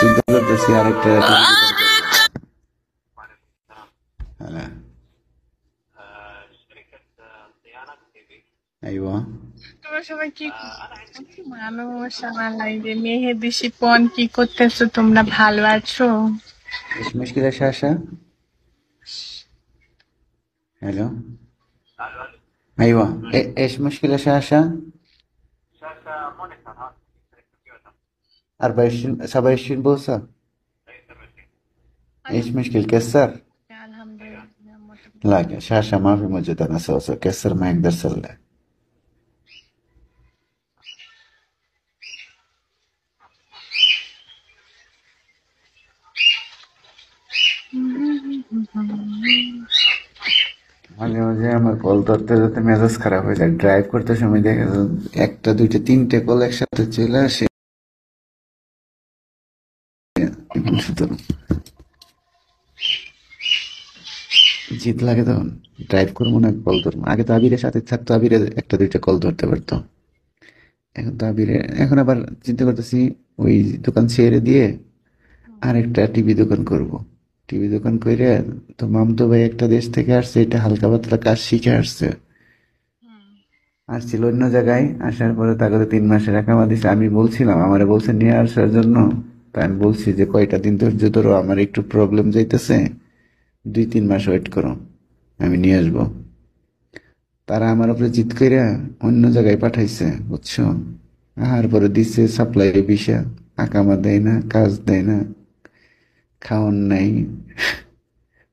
চিন্তা করতেছি আরেকটা টিভি দোকান করবো। হ্যাঁ, আইবো। তোমরা সবাই কি মানুষ আমার লাইফে মেহেদি শিপন কি করতেছো তোমরা ভালো আছো? ايش مشكلة شاشة؟ الو. ايوه، ايش مشكلة شاشة؟ 24 27 بوصة. ايش مشكلة كسر؟ আলহামদুলিল্লাহ মোটামুটি। لا شاشة ما في موجودة، انا سوسة كسر ما يقدر يصلح. মাঝে মাঝে আমার কল ধরতে ধরতে মেজাজ খারাপ হয়ে যায়, ড্রাইভ করতে সময় দেখা যায় একটা দুইটা তিনটে কল একসাথে চলে আসে। শুধু জিত লাগে তখন, ড্রাইভ করবো না কল ধরবো। আগে তো আবিরের সাথে থাকতো, আবিরে একটা দুইটা কল ধরতে পারতো। এখন তো আবিরে, এখন আবার চিন্তা করতেছি ওই দোকান ছেড়ে দিয়ে আরেকটা টিভি দোকান করব। টিভি দোকান করে, তো মামতো ভাই একটা দেশ থেকে আসছে, এটা হালকা পাতলা কাজ শিখে আসছে। আসছিল অন্য জায়গায়, আসার পরে তাকে তো 3 মাসের একামা দিছে। আমি বলছিলাম, আমারে বলছে নিয়ে আসার জন্য। তা আমি বলছি যে কয়টা দিন ধৈর্য ধরো, আমার একটু প্রবলেম যাইতেছে, 2-3 মাস ওয়েট করো, আমি নিয়ে আসবো। তারা আমার উপরে জিদ কইরা অন্য জায়গায় পাঠাইছে, বুঝছো। আর পরে দিছে সাপ্লাই ভিসা, আকামা দেয় না, কাজ দেয় না, খাওয়ান নাই,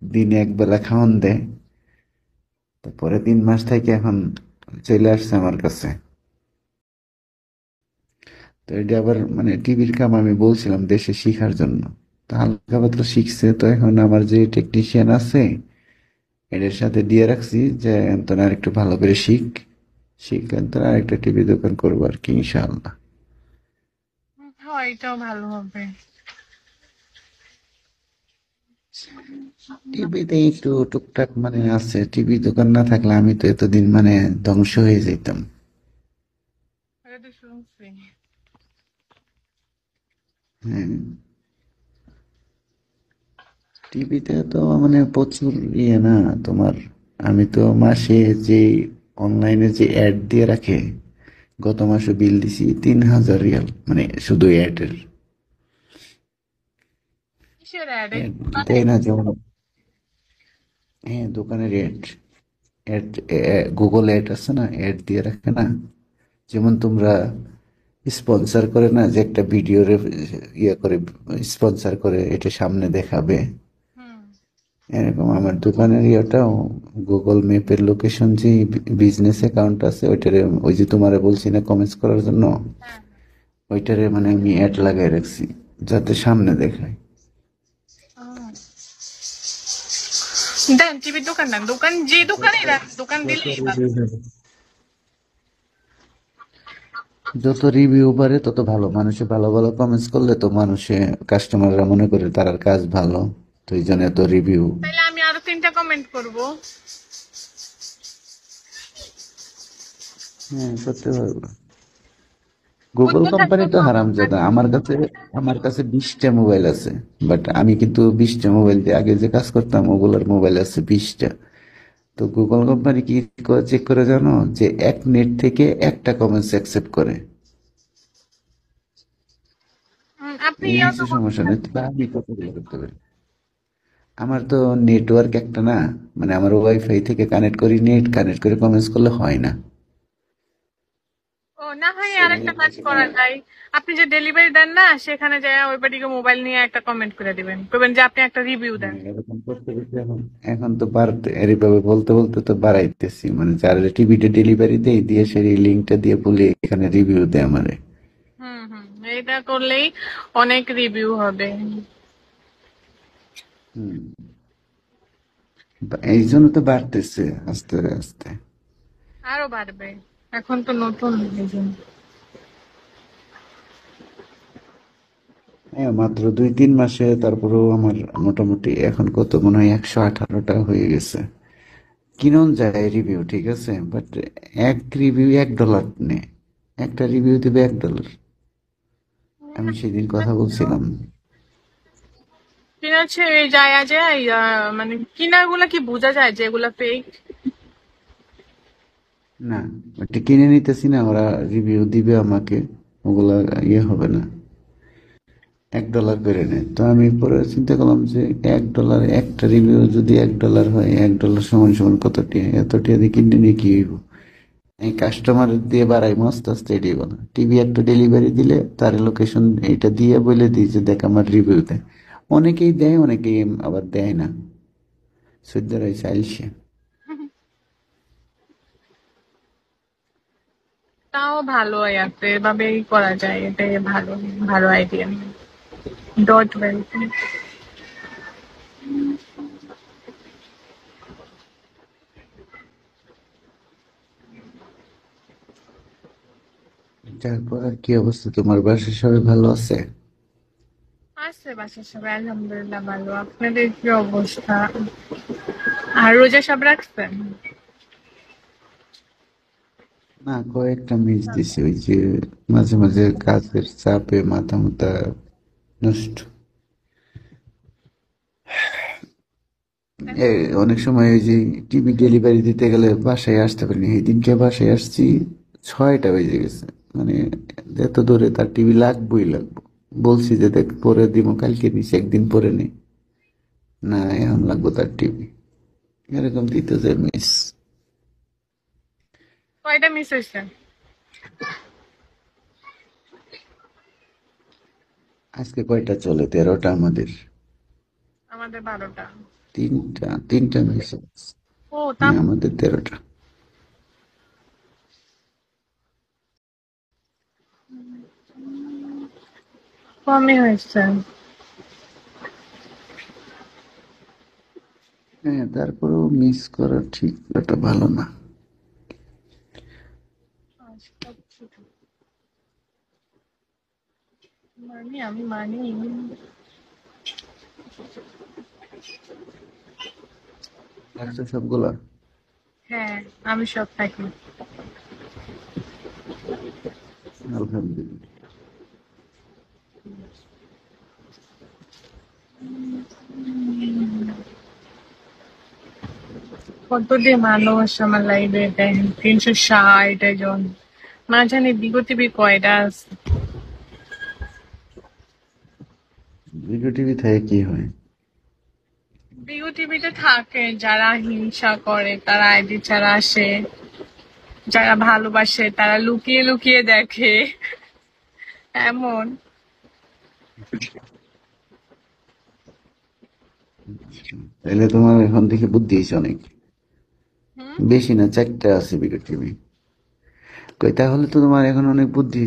দিনে একবেলা খাওয়ান দেয়। তারপরে 3 মাস থেকে এখন চলে আসছে আমার কাছে। তো এটা আবার মানে টিভির কাম আমি বলছিলাম দেশে শিখার জন্য। তো হালকা পাতলা শিখছে, তো এখন আমার যে টেকনিশিয়ান আছে এদের সাথে দিয়ে রাখছি যে তোরা আর একটু ভালো করে শিখ, শিখলেন তোরা আরেকটা টিভি দোকান করবো আর কি, ইনশাআল্লাহ। হ্যাঁ এটাও ভালো হবে। টিভিতে একটু টুকটাক মানে আছে, টিভি দোকান না থাকলে আমি তো এতদিন মানে ধ্বংস হয়ে যেতাম। এটা তো শুনছি। হ্যাঁ, টিভিতে তো মানে প্রচুর ইয়ে না তোমার। আমি তো মাসে যে অনলাইনে যে অ্যাড দিয়ে রাখে, গত মাসে বিল দিছি 3,000 রিয়াল, মানে শুধু অ্যাডের। কিসের অ্যাড? অ্যাড দেয় না যেমন, হ্যাঁ দোকানের অ্যাড, অ্যাড গুগল অ্যাড আছে না, অ্যাড দিয়ে রাখে না। যেমন তোমরা স্পন্সর করে না, যে একটা ভিডিও ইয়ে করে স্পন্সর করে এটা সামনে দেখাবে, হুম। এরকম আমার দোকানের ইয়েটাও গুগল ম্যাপের লোকেশন যে বিজনেস অ্যাকাউন্ট আছে ওইটারে, ওই যে তোমারে বলছি না কমেন্টস করার জন্য, হ্যাঁ। ওইটারে মানে আমি অ্যাড লাগাই রাখছি যাতে সামনে দেখায়। দেন টিভির দোকান দেন, দোকান যে দোকানে দেন দোকান যত দিলেই ভালো। রিভিউ হবে, যত রিভিউ বাড়ে তত ভালো। মানুষে ভালো ভালো কমেন্টস করলে তো মানুষে, কাস্টমাররা মনে করে তার কাজ ভালো, তো এই জন্য এত রিভিউ। তাইলে আমি আরো 3টা কমেন্ট করব। হ্যাঁ করতে পারবো। গুগল বুঝতে কোম্পানি থাকবো তো তো। হারামজাদা। আমার কাছে 20টা মোবাইল আছে, বাট আমি কিন্তু 20টা মোবাইল দিয়ে আগে যে কাজ করতাম ওগুলোর মোবাইল আছে 20টা। তো গুগল কোম্পানি কি চেক করে জানো, যে এক নেট থেকে একটা কমেন্টস অ্যাকসেপ্ট করে। আপনি এই ইয়া তো হচ্ছে সমস্যা, নেই তো আমি কতগুলো করতে পারি। আমার তো নেটওয়ার্ক একটা না, মানে আমার ওয়াইফাই থেকে কানেক্ট করি, নেট কানেক্ট করে কমেন্টস করলে হয় না। ও না হয় আরেকটা কাজ করা যায়। আপনি যে ডেলিভারি দেন না সেখানে যায় ওই বাড়িকে মোবাইল নিয়ে একটা কমেন্ট করে দিবেন, করবেন যে আপনি একটা রিভিউ দেন। হ্যাঁ এরকম করতে করতে এখন, এখন তো বাড়তে এইভাবে বলতে বলতে তো বাড়াইতেছি, মানে যারা টিভিতে ডেলিভারি দেই দিয়ে সেই লিঙ্কটা দিয়ে বলি এখানে রিভিউ দেয় আমারে। হুম হুম, এটা করলেই অনেক রিভিউ হবে। হুম, এই জন্য তো বাড়তেছে আস্তে আস্তে। আরো বাড়বে, এখন তো নতুন এই জন্য। হ্যাঁ মাত্র 2-3 মাসে, তারপরেও আমার মোটামুটি এখন কত মনে হয় 118টা হয়ে গেছে। কিনন যায় রিভিউ, ঠিক আছে, বাট এক রিভিউ $1 নে, একটা রিভিউ দিবে $1। আমি সেদিন কথা বলছিলাম, কিনা হচ্ছে এই যায় যায় মানে কিনাগুলা কি বোঝা যায় যে এগুলা ফেক? না, ওটা কিনে নিতেছি না, ওরা রিভিউ দিবে আমাকে, ওগুলা ইয়ে হবে না, $1 করে নেয়। তো আমি পরে চিন্তা করলাম যে $1, একটা রিভিউ যদি $1 হয়, $1 সমান সমান কত টিয়া, এত টিয়া দিয়ে কিনে নিয়ে কি হইব? এই কাস্টমার দিয়ে বাড়াই মস্ত আস্তে এটি বলে, টিভি একটা ডেলিভারি দিলে তার লোকেশন এটা দিয়ে বলে দিই যে দেখ আমার রিভিউ দেয়। অনেকেই দেয়, অনেকেই আবার দেয় না। সহ্য রয়েছে আইলসে। তাও ভালো ইয়াতে এভাবেই করা যায়, এটাই ভালো, ভালো আইডিয়া। Dot verify. তারপর আর কি অবস্থা, তোমার বাসায় সবাই ভালো আছে? আছে বাসার সবাই আলহামদুলিল্লাহ ভালো। আপনাদের কি অবস্থা? আর রোজা সব রাখছেন? না, কয়েকটা মিস দিছে, ওই যে মাঝে মাঝে কাজের চাপে মাথা মাথা নষ্ট। অনেক সময় ওই যে টিভি ডেলিভারি দিতে গেলে বাসায় আসতে পারিনি, এই দিনকে বাসায় আসছি 6টা বেজে গেছে। মানে এত দূরে তার টিভি লাগবোই লাগবো। বলছি যে দেখ পরে দিব, কালকে নিছি, একদিন পরে নেই, না এখন লাগবো তার টিভি, এরকম দিতে যায় মিস। কয়টা মিস হয়েছে? আজকে কয়টা চলে, 13টা আমাদের। আমাদের 12টা। তিনটা মিস। ও তা হ্যাঁ, আমাদের 13টা। কমই হয়েছে। হ্যাঁ, তারপরেও মিস করা ঠিক একটা ভালো না। মানি, আমি মানি। রাখছো সবগুলা? হ্যাঁ, আমি সব থাকি। আলহামদুলিল্লাহ। কত দিয়ে মানুষ আমার লাইভে দেন, 360 জন। মাঝানে বিগো টিভি কয়টা আছে? ভিডিও টিভি থেকে কি হয়? বিগো টিভিতে থাকে যারা হিংসা করে তারা আইডি ছাড়া আসে, যারা ভালোবাসে তারা লুকিয়ে লুকিয়ে দেখে, এমন। তাহলে তোমার এখন থেকে বুদ্ধি হয়েছে অনেক। হুম। বেশি না, 4টা আছে ভিডিও টিভি। কই তাহলে তো তোমার এখন অনেক বুদ্ধি